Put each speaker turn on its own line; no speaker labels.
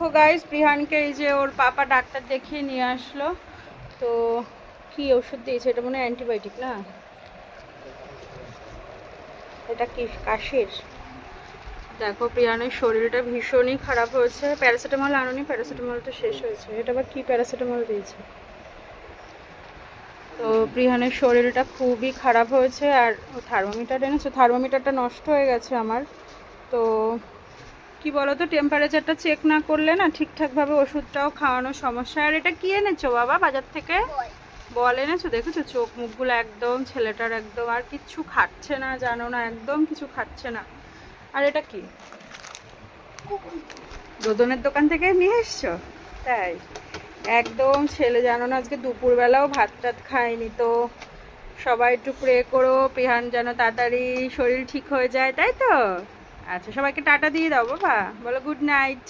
তো গাইস প্রিহানকে এই যে ওর পাপা ডাক্তার দেখিয়ে নিয়ে আসলো। তো কি ওষুধ দিয়েছে? এটা মনে হয় অ্যান্টিবায়োটিক না? এটা কি কাশির? দেখো প্রিয়ানের শরীরটা ভীষণই খারাপ হয়েছে। প্যারাসিটামল আনোনি? প্যারাসিটামল তো শেষ হয়েছে। এটা আবার কি প্যারাসিটামল দিয়েছে? তো প্রিহানের শরীরটা খুবই খারাপ হয়েছে। আর ও থার্মোমিটার এনেছে, থার্মোমিটারটা নষ্ট হয়ে গেছে আমার। তো কি বলতো, টেম্পারেচারটা চেক না করলে না ঠিকঠাকভাবে ওষুধটাও খাওয়ানোর সমস্যা। আর এটা কি এনেছো বাবা বাজার থেকে? বল এনেছো? দেখেছো চোখ মুখগুলো একদম ছেলেটার একদম আর কিচ্ছু খাচ্ছে না, জানো না, একদম কিছু খাচ্ছে না। আর এটা কি? রোদনের দোকান থেকে নিয়ে এসছো? তাই? একদম ছেলে জানো না আজকে দুপুরবেলাও ভাত টাত খায়নি। তো সবাই একটু প্রে করো প্রিহান যেন তাড়াতাড়ি শরীর ঠিক হয়ে যায়, তাই তো? আচ্ছা সবাইকে টাটা দিয়ে দাও বাবা, বলো গুড নাইট।